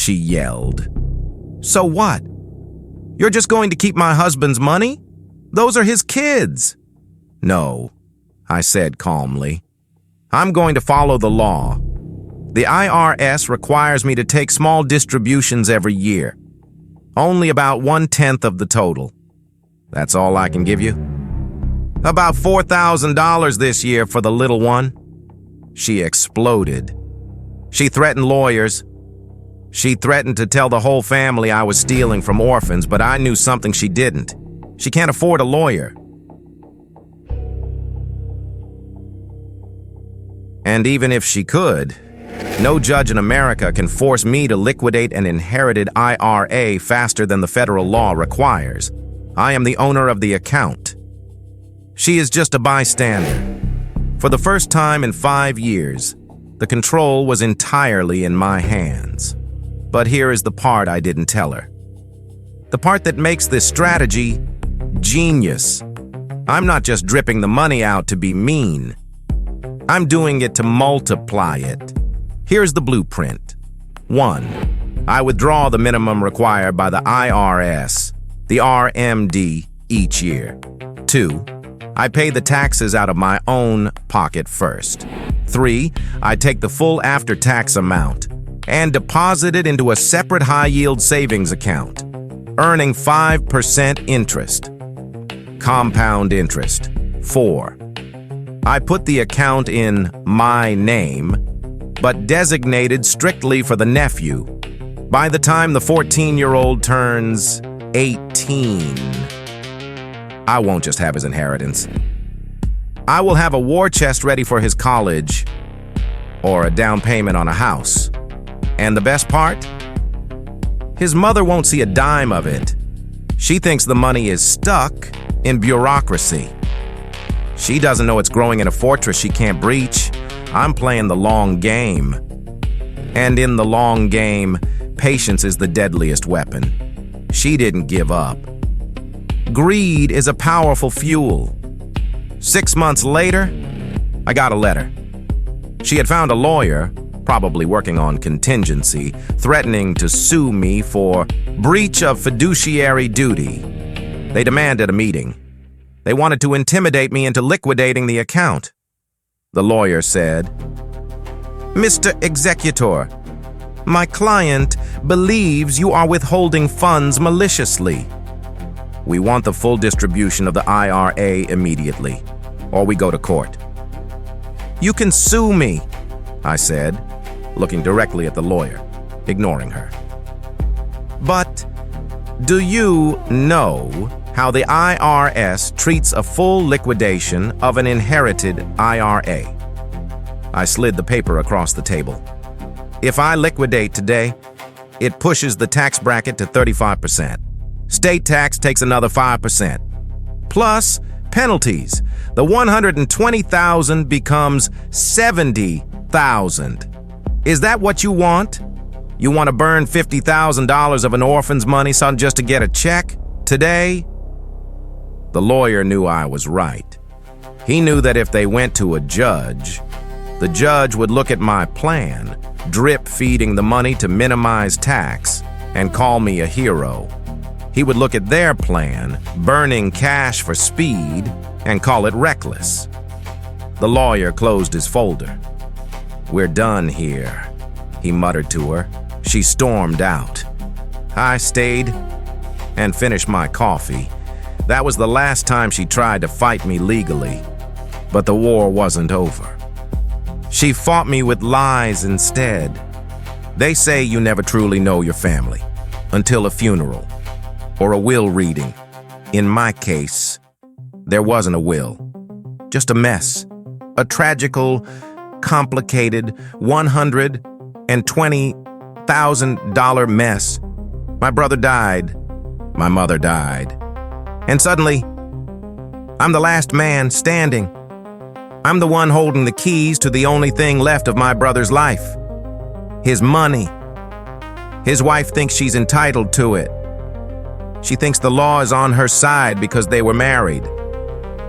she yelled. So what? You're just going to keep my husband's money? Those are his kids. No, I said calmly. I'm going to follow the law. The IRS requires me to take small distributions every year. Only about 1/10 of the total. That's all I can give you? About $4,000 this year for the little one. She exploded. She threatened lawyers. She threatened to tell the whole family I was stealing from orphans, but I knew something she didn't. She can't afford a lawyer. And even if she could, no judge in America can force me to liquidate an inherited IRA faster than the federal law requires. I am the owner of the account. She is just a bystander. For the first time in 5 years, the control was entirely in my hands. But here is the part I didn't tell her. The part that makes this strategy genius. I'm not just dripping the money out to be mean. I'm doing it to multiply it. Here's the blueprint. 1. I withdraw the minimum required by the IRS, the RMD, each year. 2. I pay the taxes out of my own pocket first. 3. I take the full after-tax amount and deposit it into a separate high-yield savings account, earning 5% interest. Compound interest. 4. I put the account in my name, but designated strictly for the nephew. By the time the 14-year-old turns 18, I won't just have his inheritance. I will have a war chest ready for his college or a down payment on a house. And the best part? His mother won't see a dime of it. She thinks the money is stuck in bureaucracy. She doesn't know it's growing in a fortress she can't breach. I'm playing the long game. And in the long game, patience is the deadliest weapon. She didn't give up. Greed is a powerful fuel. 6 months later, I got a letter. She had found a lawyer, probably working on contingency, threatening to sue me for breach of fiduciary duty. They demanded a meeting. They wanted to intimidate me into liquidating the account. The lawyer said, "Mr. Executor, my client believes you are withholding funds maliciously. We want the full distribution of the IRA immediately, or we go to court." "You can sue me," I said, looking directly at the lawyer, ignoring her. "But do you know how the IRS treats a full liquidation of an inherited IRA?" I slid the paper across the table. "If I liquidate today, it pushes the tax bracket to 35%. State tax takes another 5%. Plus penalties. The $120,000 becomes $70,000. Is that what you want? You want to burn $50,000 of an orphan's money just to get a check today?" The lawyer knew I was right. He knew that if they went to a judge, the judge would look at my plan, drip feeding the money to minimize tax, and call me a hero. He would look at their plan, burning cash for speed, and call it reckless. The lawyer closed his folder. "We're done here," he muttered to her. She stormed out. I stayed and finished my coffee. That was the last time she tried to fight me legally. But the war wasn't over. She fought me with lies instead. They say you never truly know your family until a funeral or a will reading. In my case, there wasn't a will, just a mess, a tragical, complicated $120,000 mess. My brother died. My mother died. And suddenly, I'm the last man standing. I'm the one holding the keys to the only thing left of my brother's life. His money. His wife thinks she's entitled to it. She thinks the law is on her side because they were married.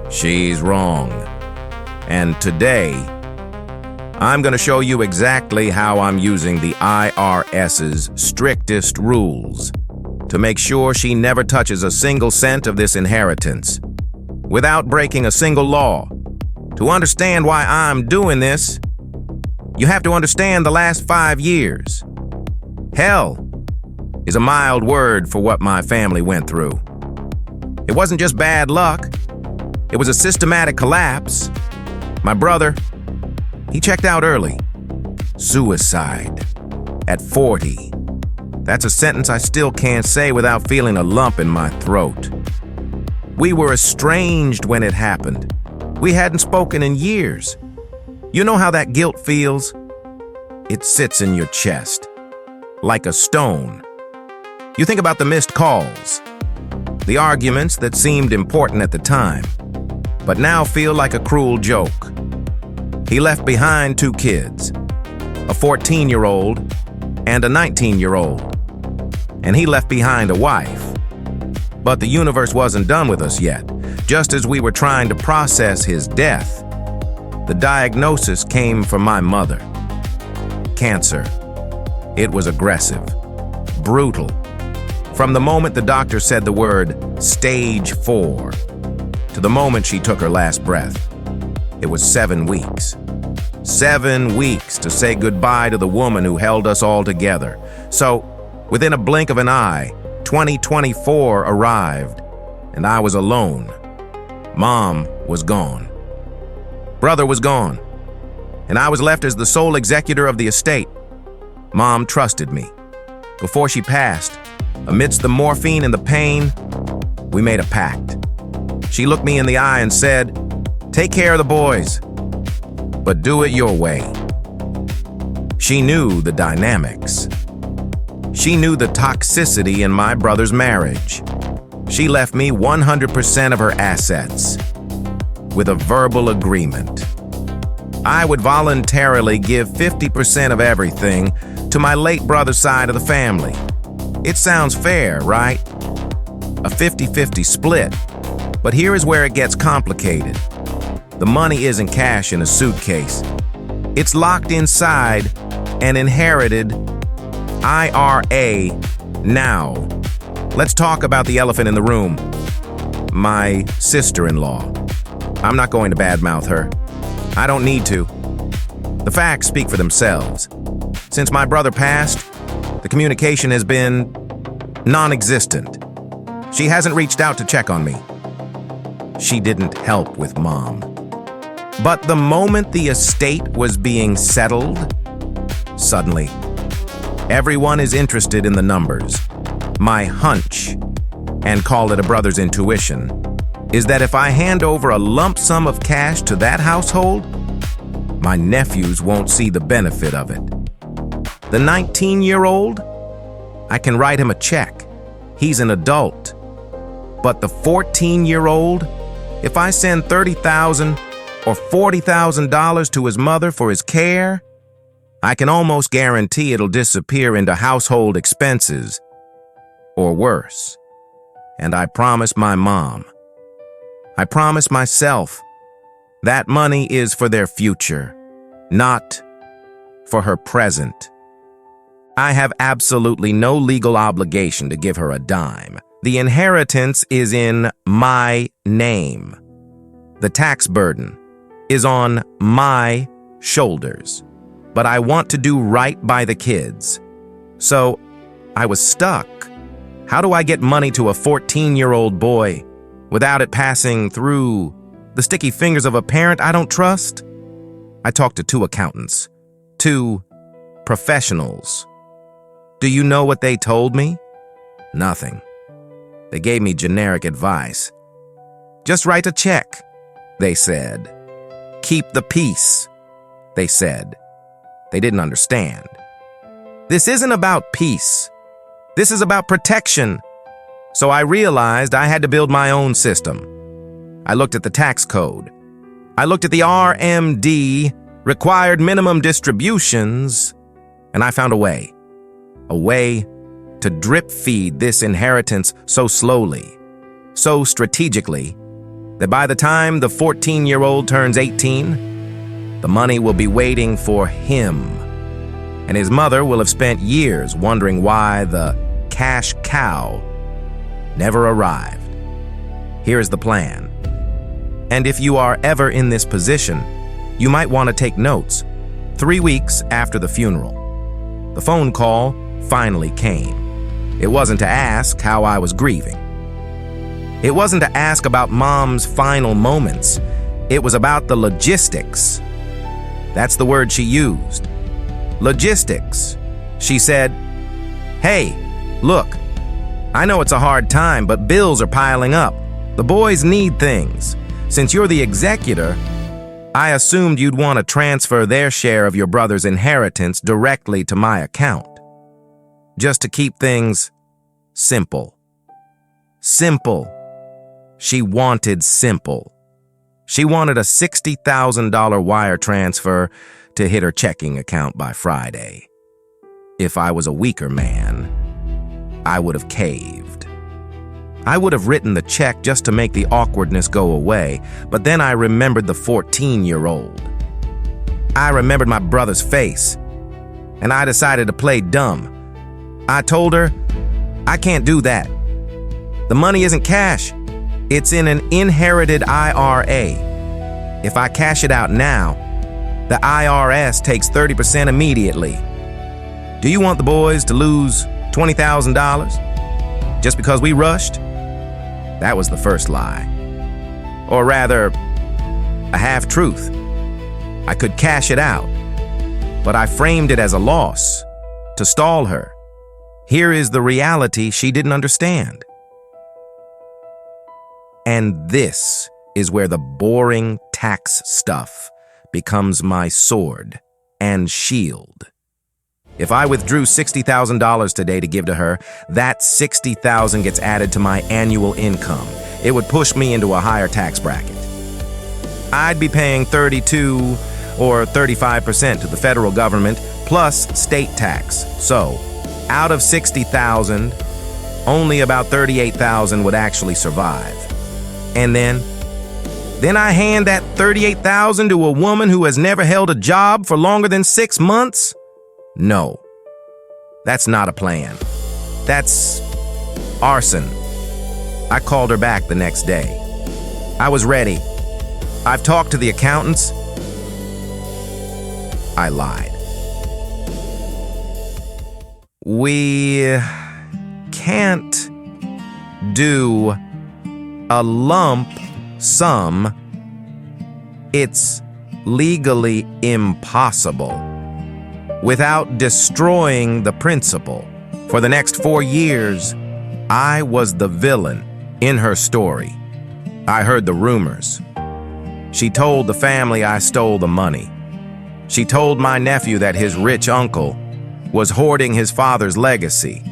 She's wrong. And today, I'm going to show you exactly how I'm using the IRS's strictest rules to make sure she never touches a single cent of this inheritance without breaking a single law. To understand why I'm doing this, you have to understand the last 5 years. Hell is a mild word for what my family went through. It wasn't just bad luck. It was a systematic collapse. My brother, he checked out early. Suicide at 40. That's a sentence I still can't say without feeling a lump in my throat. We were estranged when it happened. We hadn't spoken in years. You know how that guilt feels? It sits in your chest, like a stone. You think about the missed calls, the arguments that seemed important at the time, but now feel like a cruel joke. He left behind 2 kids, a 14-year-old and a 19-year-old. And he left behind a wife. But the universe wasn't done with us yet. Just as we were trying to process his death, the diagnosis came from my mother. Cancer. It was aggressive, brutal. From the moment the doctor said the word stage 4 to the moment she took her last breath, it was 7 weeks. 7 weeks to say goodbye to the woman who held us all together. So, within a blink of an eye, 2024 arrived, and I was alone. Mom was gone. Brother was gone, and I was left as the sole executor of the estate. Mom trusted me. Before she passed, amidst the morphine and the pain, we made a pact. She looked me in the eye and said, "Take care of the boys, but do it your way." She knew the dynamics. She knew the toxicity in my brother's marriage. She left me 100% of her assets with a verbal agreement. I would voluntarily give 50% of everything to my late brother's side of the family. It sounds fair, right? A 50-50 split. But here is where it gets complicated. The money isn't cash in a suitcase. It's locked inside an inherited IRA. Now, let's talk about the elephant in the room. My sister-in-law. I'm not going to badmouth her. I don't need to. The facts speak for themselves. Since my brother passed, the communication has been non-existent. She hasn't reached out to check on me. She didn't help with Mom. But the moment the estate was being settled, suddenly, everyone is interested in the numbers. My hunch, and call it a brother's intuition, is that if I hand over a lump sum of cash to that household, my nephews won't see the benefit of it. The 19-year-old, I can write him a check. He's an adult. But the 14-year-old, if I send $30,000 or $40,000 to his mother for his care, I can almost guarantee it'll disappear into household expenses, or worse. And I promised my mom, I promised myself, that money is for their future, not for her present. I have absolutely no legal obligation to give her a dime. The inheritance is in my name. The tax burden is on my shoulders. But I want to do right by the kids. So I was stuck. How do I get money to a 14-year-old boy without it passing through the sticky fingers of a parent I don't trust? I talked to 2 accountants, 2 professionals. Do you know what they told me? Nothing. They gave me generic advice. Just write a check, they said. Keep the peace, they said. They didn't understand. This isn't about peace. This is about protection. So I realized I had to build my own system. I looked at the tax code. I looked at the RMD, required minimum distributions, and I found a way to drip feed this inheritance so slowly, so strategically, that by the time the 14-year-old turns 18, The money will be waiting for him, and his mother will have spent years wondering why the cash cow never arrived. Here's the plan. And if you are ever in this position, you might want to take notes. 3 weeks after the funeral, the phone call finally came. It wasn't to ask how I was grieving. It wasn't to ask about Mom's final moments. It was about the logistics. That's the word she used. Logistics. She said, "Hey, look, I know it's a hard time, but bills are piling up. The boys need things. Since you're the executor, I assumed you'd want to transfer their share of your brother's inheritance directly to my account. Just to keep things simple." Simple. She wanted simple. She wanted a $60,000 wire transfer to hit her checking account by Friday. If I was a weaker man, I would have caved. I would have written the check just to make the awkwardness go away, but then I remembered the 14-year-old. I remembered my brother's face, and I decided to play dumb. I told her, "I can't do that. The money isn't cash. It's in an inherited IRA. If I cash it out now, the IRS takes 30% immediately. Do you want the boys to lose $20,000 just because we rushed?" That was the first lie. Or rather, a half-truth. I could cash it out, but I framed it as a loss to stall her. Here is the reality she didn't understand. And this is where the boring tax stuff becomes my sword and shield. If I withdrew $60,000 today to give to her, that $60,000 gets added to my annual income. It would push me into a higher tax bracket. I'd be paying 32 or 35% to the federal government plus state tax. So, out of $60,000, only about $38,000 would actually survive. And then I hand that $38,000 to a woman who has never held a job for longer than 6 months? No, that's not a plan. That's arson. I called her back the next day. I was ready. I've talked to the accountants. I lied. We can't do a lump sum. It's legally impossible without destroying the principal. For the next 4 years, I was the villain in her story. I heard the rumors. She told the family I stole the money. She told my nephew that his rich uncle was hoarding his father's legacy.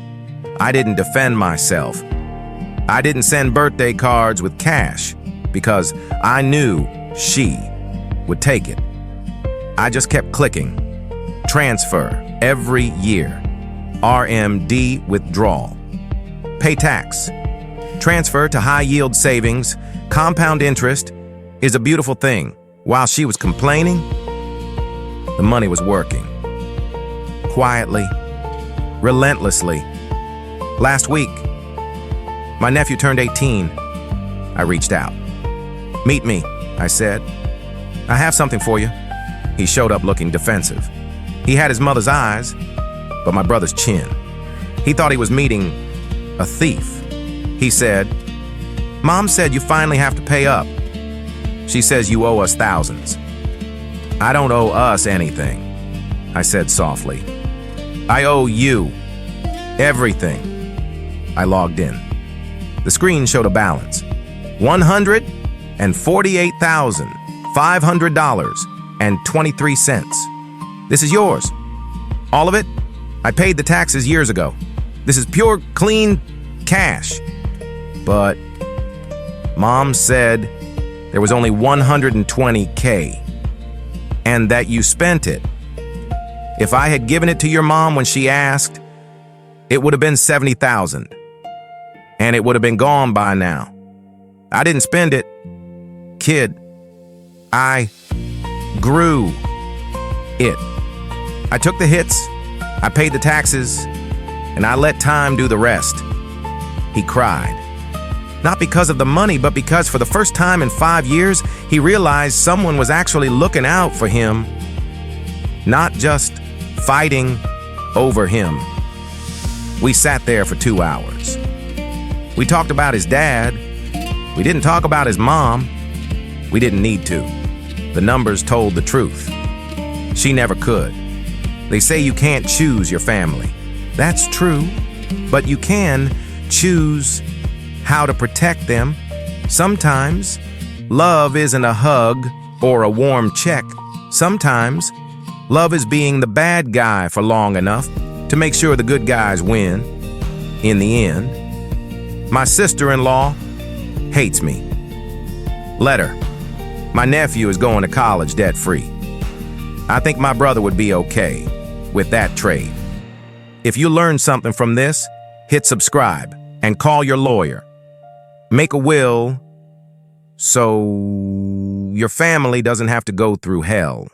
I didn't defend myself. I didn't send birthday cards with cash because I knew she would take it. I just kept clicking. Transfer every year. RMD withdrawal. Pay tax. Transfer to high-yield savings. Compound interest is a beautiful thing. While she was complaining, the money was working. Quietly, relentlessly. Last week, my nephew turned 18. I reached out. "Meet me," I said. "I have something for you." He showed up looking defensive. He had his mother's eyes, but my brother's chin. He thought he was meeting a thief. He said, "Mom said you finally have to pay up. She says you owe us thousands." "I don't owe us anything," I said softly. "I owe you everything." I logged in. The screen showed a balance. $148,500.23. This is yours. All of it? I paid the taxes years ago. This is pure, clean cash. But Mom said there was only $120K and that you spent it. If I had given it to your mom when she asked, it would have been $70,000 and it would have been gone by now. I didn't spend it. Kid, I grew it. I took the hits, I paid the taxes, and I let time do the rest. He cried. Not because of the money, but because for the first time in 5 years, he realized someone was actually looking out for him, not just fighting over him. We sat there for 2 hours. We talked about his dad. We didn't talk about his mom. We didn't need to. The numbers told the truth. She never could. They say you can't choose your family. That's true, but you can choose how to protect them. Sometimes, love isn't a hug or a warm check. Sometimes, love is being the bad guy for long enough to make sure the good guys win. In the end, my sister-in-law hates me. Letter. My nephew is going to college debt-free. I think my brother would be okay with that trade. If you learned something from this, hit subscribe and call your lawyer. Make a will so your family doesn't have to go through hell.